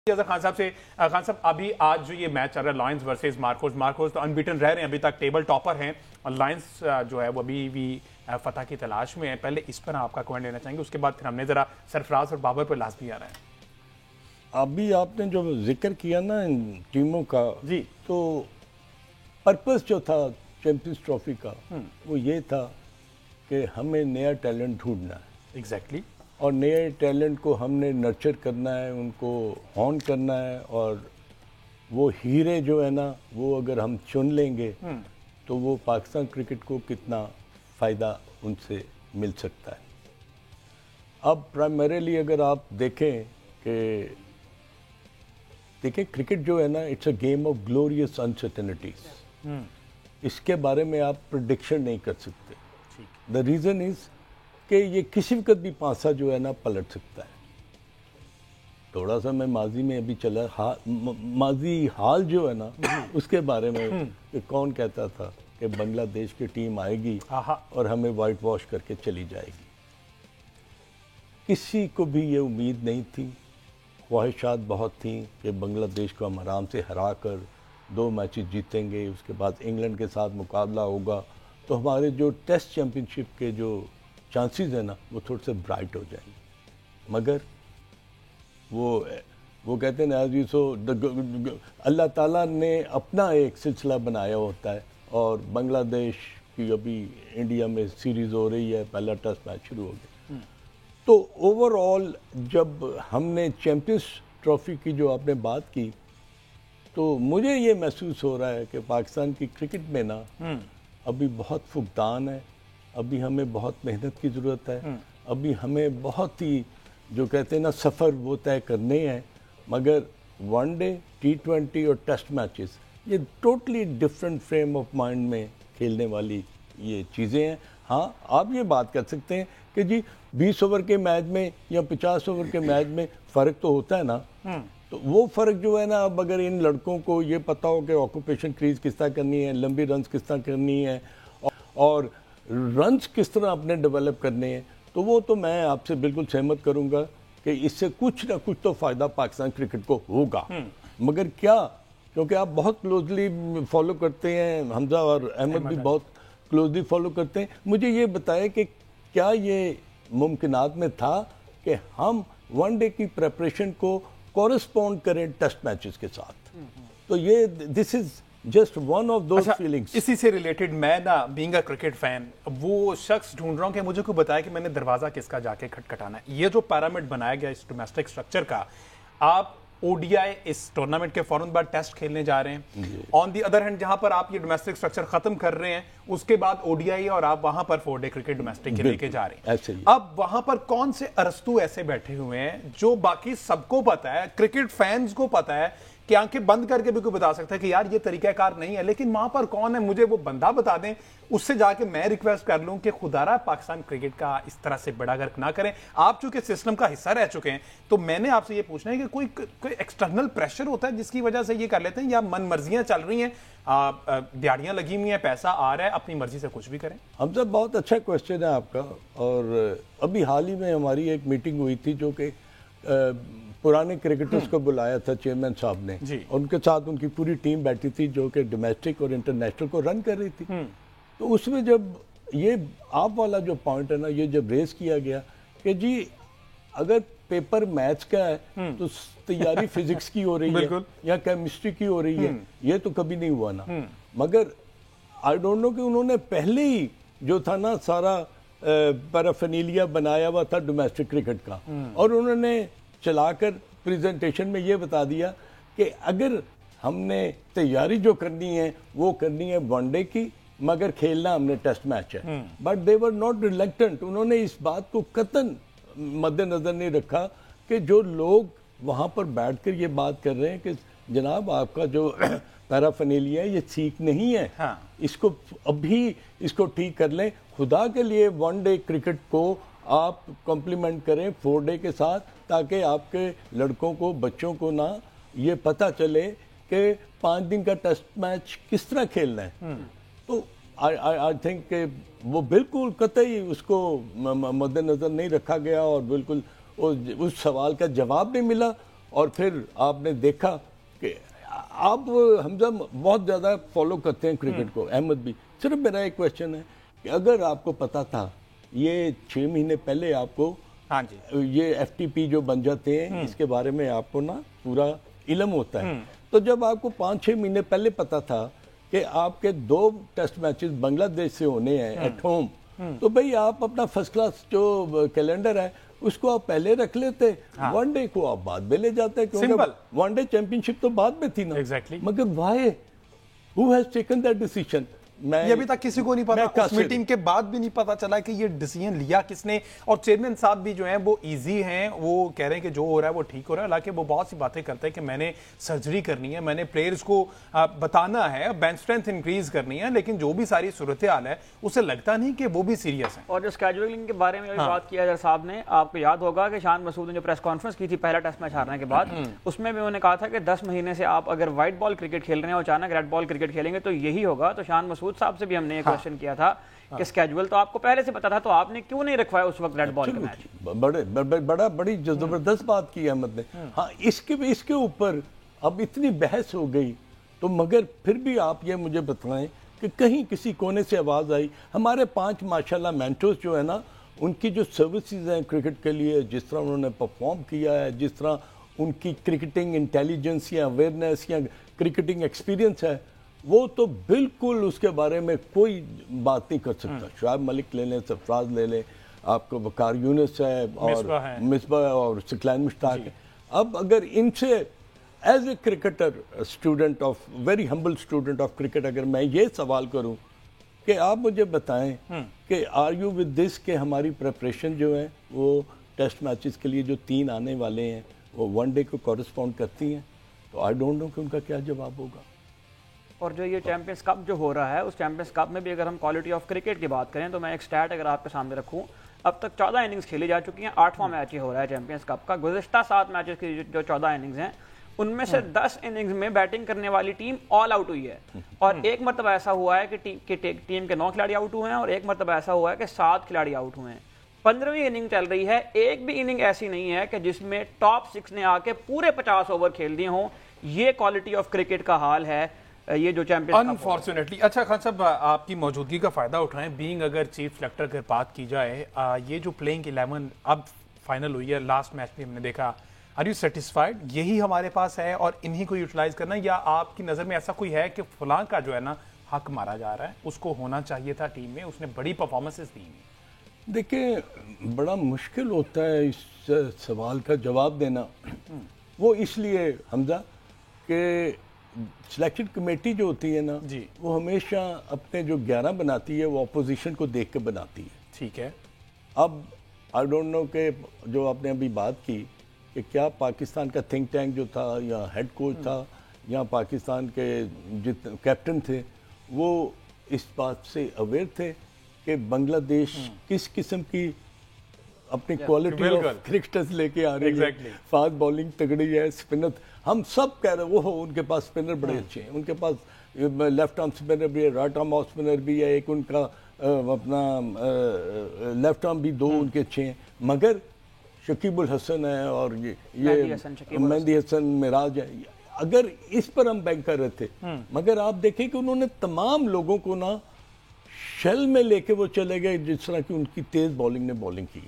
اظہر خان صاحب سے خان صاحب ابھی آج جو یہ میچ چل رہا ہے لائنز ورسز مارکوز تو انبیٹن رہ رہے ہیں ابھی تک ٹیبل ٹاپر ہیں اور لائنز جو ہے وہ ابھی بھی فتح کی تلاش میں ہے. پہلے اس پر آپ کا کومنٹ لینا چاہیں گے, اس کے بعد پھر ہم نے ذرا سرفراز اور بابر پر لازمی آ رہا ہے. ابھی آپ نے جو ذکر کیا نا ان ٹیموں کا جی تو پرپس جو تھا چیمپئنز ٹرافی کا وہ یہ تھا کہ ہمیں نیا ٹیلنٹ ڈھونڈنا ہے. ایگزیکٹلی. اور نئے ٹیلنٹ کو ہم نے نرچر کرنا ہے, ان کو ہون کرنا ہے, اور وہ ہیرے جو ہے نا وہ اگر ہم چن لیں گے تو وہ پاکستان کرکٹ کو کتنا فائدہ ان سے مل سکتا ہے. اب پرائمریلی اگر آپ دیکھیں کرکٹ جو ہے نا it's a game of glorious uncertainties. اس کے بارے میں آپ پریڈکشن نہیں کر سکتے. دا ریزن از کہ یہ کسی وقت بھی پانسا جو ہے نا پلٹ سکتا ہے. تھوڑا سا میں ماضی میں ابھی چلا ماضی حال جو ہے نا اس کے بارے میں کہ کون کہتا تھا کہ بنگلہ دیش کی ٹیم آئے گی اور ہمیں وائٹ واش کر کے چلی جائے گی. کسی کو بھی یہ امید نہیں تھی. خواہشات بہت تھیں کہ بنگلہ دیش کو ہم آرام سے ہرا کر 2 میچز جیتیں گے, اس کے بعد انگلینڈ کے ساتھ مقابلہ ہوگا تو ہمارے جو ٹیسٹ چیمپئن شپ کے جو چانسز ہیں نا وہ تھوڑے سے برائٹ ہو جائیں گے. مگر وہ کہتے ہیں نا سو اللہ تعالیٰ نے اپنا ایک سلسلہ بنایا ہوتا ہے, اور بنگلہ دیش کی ابھی انڈیا میں سیریز ہو رہی ہے, پہلا ٹیسٹ میچ شروع ہو گیا. تو اوور آل جب ہم نے چیمپئنز ٹرافی کی جو آپ نے بات کی تو مجھے یہ محسوس ہو رہا ہے کہ پاکستان کی کرکٹ میں نا ابھی بہت فقدان ہے. ابھی ہمیں بہت محنت کی ضرورت ہے. ابھی ہمیں بہت ہی جو کہتے ہیں نا سفر وہ طے کرنے ہیں. مگر ون ڈے T20 اور ٹیسٹ میچز یہ totally different frame of mind میں کھیلنے والی یہ چیزیں ہیں. ہاں آپ یہ بات کر سکتے ہیں کہ جی 20 اوور کے میچ میں یا 50 اوور کے میچ میں فرق تو ہوتا ہے نا. تو وہ فرق جو ہے نا اب اگر ان لڑکوں کو یہ پتا ہو کہ آکوپیشن کریز کس طرح کرنی ہے, لمبی رنز کس طرح کرنی ہے, اور رنز کس طرح اپنے ڈیولپ کرنے ہیں, تو وہ تو میں آپ سے بالکل سہمت کروں گا کہ اس سے کچھ نہ کچھ تو فائدہ پاکستان کرکٹ کو ہوگا. مگر کیا, کیونکہ آپ بہت کلوزلی فالو کرتے ہیں, حمزہ اور احمد بھی بہت کلوزلی فالو کرتے ہیں, مجھے یہ بتائیں کہ کیا یہ ممکنات میں تھا کہ ہم ون ڈے کی پریپریشن کو کورسپونڈ کریں ٹیسٹ میچز کے ساتھ. تو یہ this is just one of those feelings. اسی سے ریلیٹڈ میں نا بینگ اے کرکٹ فین وہ شخص ڈھونڈ رہا ہوں کہ مجھے کوئی بتایا کہ میں نے دروازہ کس کا جا کے کھٹکھٹانا ہے. یہ جو پیرامڈ بنایا گیا اس ڈومیسٹک سٹرکچر کا, آپ ODI اس ٹورنامنٹ کے فوراً بعد ٹیسٹ کھیلنے جا رہے ہیں. آن دی ادر ہینڈ جہاں پر آپ یہ ڈومیسٹک سٹرکچر ختم کر رہے ہیں اس کے بعد ODI اور آپ وہاں پر 4 ڈے کرکٹ ڈومیسٹک کے لے کے جا رہے ہیں. اب وہاں پر کون سے ارسطو ایسے بیٹھے ہوئے ہیں جو باقی سب کو پتا ہے, کرکٹ فینز کو پتا ہے کہ آنکھیں بند کر کے بھی کوئی بتا سکتا ہے کہ یار یہ طریقہ کار نہیں ہے, لیکن وہاں پر کون ہے مجھے وہ بندہ بتا دیں, اس سے جا کے میں ریکویسٹ کر لوں کہ خدا را پاکستان کرکٹ کا اس طرح سے بڑا غرق نہ کریں. آپ چونکہ سسٹم کا حصہ رہ چکے ہیں تو میں نے آپ سے یہ پوچھنا ہے کہ کوئی ایکسٹرنل پریشر ہوتا ہے جس کی وجہ سے یہ کر لیتے ہیں, یا من مرضیاں چل رہی ہیں, دیہڑیاں لگی ہوئی ہیں, پیسہ آ رہا ہے, اپنی مرضی سے کچھ بھی کریں؟ حمزہ بہت اچھا کوسچن ہے آپ کا. اور ابھی حال ہی میں ہماری ایک میٹنگ ہوئی تھی جو کہ پرانے کرکٹرز کو بلایا تھا چیئرمین صاحب نے, اور ان کے ساتھ ان کی پوری ٹیم بیٹھی تھی جو کہ ڈومیسٹک اور انٹرنیشنل کو رن کر رہی تھی. تو اس میں جب یہ آپ والا جو پوائنٹ ہے نا یہ جب ریز کیا گیا کہ جی اگر پیپر میتھس کا ہے تو تیاری فزکس کی ہو رہی ہے یا کیمسٹری کی ہو رہی ہے, یہ تو کبھی نہیں ہوا نا. مگر آئی ڈونٹ نو کہ انہوں نے پہلے ہی جو تھا نا سارا پیرافینیلیا بنایا ہوا تھا ڈومیسٹک کرکٹ کا, اور انہوں نے چلا کر پریزنٹیشن میں یہ بتا دیا کہ اگر ہم نے تیاری جو کرنی ہے وہ کرنی ہے ون ڈے کی, مگر کھیلنا ہم نے ٹیسٹ میچ ہے. But they were not reluctant. انہوں نے اس بات کو قطعاً مد نظر نہیں رکھا کہ جو لوگ وہاں پر بیٹھ کر یہ بات کر رہے ہیں کہ جناب آپ کا جو پیرافینیلیا ہے یہ ٹھیک نہیں ہے, اس کو ابھی اس کو ٹھیک کر لیں. خدا کے لیے ون ڈے کرکٹ کو آپ کمپلیمنٹ کریں 4 ڈے کے ساتھ, تاکہ آپ کے لڑکوں کو, بچوں کو نہ یہ پتہ چلے کہ 5 دن کا ٹیسٹ میچ کس طرح کھیلنا ہے. تو آئی تھنک کہ وہ بالکل قطعی اس کو مد نظر نہیں رکھا گیا, اور بالکل اس سوال کا جواب نہیں ملا. اور پھر آپ نے دیکھا کہ آپ حمزہ بہت زیادہ فالو کرتے ہیں کرکٹ کو, احمد بھی. صرف میرا ایک کویشچن ہے کہ اگر آپ کو پتا تھا یہ 6 مہینے پہلے آپ کو ہاں جی یہ ایف ٹی پی جو بن جاتے ہیں اس کے بارے میں آپ کو نا پورا علم ہوتا ہے, تو جب آپ کو 5-6 مہینے پہلے پتا تھا کہ آپ کے 2 ٹیسٹ میچز بنگلہ دیش سے ہونے ہیں ایٹ ہوم, تو بھئی آپ اپنا فرسٹ کلاس جو کیلنڈر ہے اس کو آپ پہلے رکھ لیتے, ون ڈے کو آپ بعد میں لے جاتے, کیونکہ ون ڈے چیمپئن شپ تو بعد میں تھی نا. مگر why? Who has taken that decision? یہ ابھی تک کسی کو نہیں پتا, اس میٹنگ کے بعد بھی نہیں پتا چلا کہ یہ ڈیسیژن لیا کس نے. اور چیئرمین صاحب بھی جو ہیں وہ ایزی ہیں, وہ کہہ رہے ہیں کہ جو ہو رہا ہے وہ ٹھیک ہو رہا ہے, حالانکہ وہ بہت سی باتیں کرتے ہیں کہ میں نے سرجری کرنی ہے, میں نے پلیئرز کو بتانا ہے, بینچ اسٹرینتھ انکریز کرنی ہے, لیکن جو بھی ساری صورتحال ہے اسے لگتا نہیں کہ وہ بھی سیریس ہیں. اور جو اسکیجولنگ کے بارے میں بات کی اظہر صاحب نے, آپ کو یاد ہوگا کہ شان مسعود نے جو پریس کانفرنس کی تھی پہلا ٹیسٹ میچ ہارنے کے بعد, اس میں بھی انہوں نے کہا تھا کہ 10 مہینے سے آپ اگر وائٹ بال کرکٹ کھیل رہے ہیں اور اچانک ریڈ بال کرکٹ کھیلیں گے تو یہی ہوگا. تو شان مسعود صاحب سے بھی ہم نے کوشچن کیا تھا کہ اسکیجول تو آپ کو پہلے سے پتا تھا, تو آپ نے کیوں نہیں رکھوایا اس وقت ریڈ بال کا میچ؟ بڑی زبردست بات کی احمد نے. ہاں اس کے اوپر اب اتنی بحث ہو گئی, تو مگر پھر بھی آپ یہ مجھے بتائیں کہ کہیں کسی کونے سے آواز آئی. ہمارے 5 ماشاءاللہ مینٹورز جو ہے نا, ان کی جو سروسز ہیں کرکٹ کے لیے, جس طرح انہوں نے پرفارم کیا ہے, جس طرح ان کی کرکٹنگ انٹیلیجنس یا اویئرنیس یا کرکٹنگ ایکسپیرینس ہے, وہ تو بالکل اس کے بارے میں کوئی بات نہیں کر سکتا. شعیب ملک لے لیں, سرفراز لے لیں, آپ کو وقار یونس ہے, اور مصباح اور ثقلین مشتاق ہے. اب اگر ان سے as a cricketer student of very humble student of cricket اگر میں یہ سوال کروں کہ آپ مجھے بتائیں کہ آر یو ود دس کہ ہماری پریپریشن جو ہے وہ ٹیسٹ میچز کے لیے جو 3 آنے والے ہیں وہ ون ڈے کو کورسپونڈ کرتی ہیں, تو آئی ڈونٹ نو کہ ان کا کیا جواب ہوگا. اور جو یہ چیمپئنز کپ جو ہو رہا ہے, اس چیمپئنز کپ میں بھی اگر ہم کوالٹی آف کرکٹ کی بات کریں تو میں ایک سٹیٹ اگر آپ کے سامنے رکھوں, اب تک 14 اننگز کھیلی جا چکی ہیں, 8واں میچ یہ ہو رہا ہے چیمپئنز کپ کا. گزشتہ 7 میچز کی جو 14 اننگز ہیں ان میں سے 10 اننگز میں بیٹنگ کرنے والی ٹیم آل آؤٹ ہوئی ہے, اور ایک مرتبہ ایسا ہوا ہے کہ ٹیم کے 9 کھلاڑی آؤٹ ہوئے ہیں, اور ایک مرتبہ ایسا ہوا ہے کہ 7 کھلاڑی آؤٹ ہوئے ہیں. 15ویں اننگ چل رہی ہے, ایک بھی اننگ ایسی نہیں ہے کہ جس میں ٹاپ 6 نے آ کے پورے 50 اوور کھیل دیے ہوں. یہ کوالٹی آف کرکٹ کا حال ہے یہ جو چیمپئنز انفارچونیٹلی. اچھا خان صاحب, آپ کی موجودگی کا فائدہ اٹھائیں, بینگ اگر چیف سلیکٹر اگر بات کی جائے, یہ جو پلینگ 11 اب فائنل ہوئی ہے, لاسٹ میچ میں ہم نے دیکھا, آر یو سیٹسفائیڈ یہی ہمارے پاس ہے اور انہی کو یوٹیلائز کرنا, یا آپ کی نظر میں ایسا کوئی ہے کہ فلاں کا جو ہے نا حق مارا جا رہا ہے, اس کو ہونا چاہیے تھا ٹیم میں, اس نے بڑی پرفارمنسز دی ہیں؟ دیکھیں بڑا مشکل ہوتا ہے اس سوال کا جواب دینا, وہ اس لیے حمزہ کہ سلیکشن کمیٹی جو ہوتی ہے نا, وہ ہمیشہ اپنے جو 11 بناتی ہے وہ اپوزیشن کو دیکھ کے بناتی ہے. ٹھیک ہے. اب آئی ڈونٹ نو کہ جو آپ نے ابھی بات کی کہ کیا پاکستان کا تھنک ٹینک جو تھا یا ہیڈ کوچ تھا یا پاکستان کے کیپٹن تھے, وہ اس بات سے اویئر تھے کہ بنگلہ دیش کس قسم کی اپنی کوالٹی آف کرکٹرز لے کے آ رہی ہے, فاسٹ بالنگ تگڑی ہے, اسپنر ہم سب کہہ رہے ہیں, وہ ان کے پاس اسپنر بڑے اچھے ہیں, ان کے پاس لیفٹ آرم اسپنر بھی ہے, رائٹ آرم آف اسپنر بھی ہے, ایک ان کا اپنا لیفٹ آرم بھی 2 ان کے اچھے ہیں, مگر شکیب الحسن ہے اور یہ مہندی حسن مراج ہے. اگر اس پر ہم بینک کر رہے تھے, مگر آپ دیکھیں کہ انہوں نے تمام لوگوں کو نا شیل میں لے کے وہ چلے گئے جس طرح کی ان کی تیز بالنگ نے بالنگ کی ہے.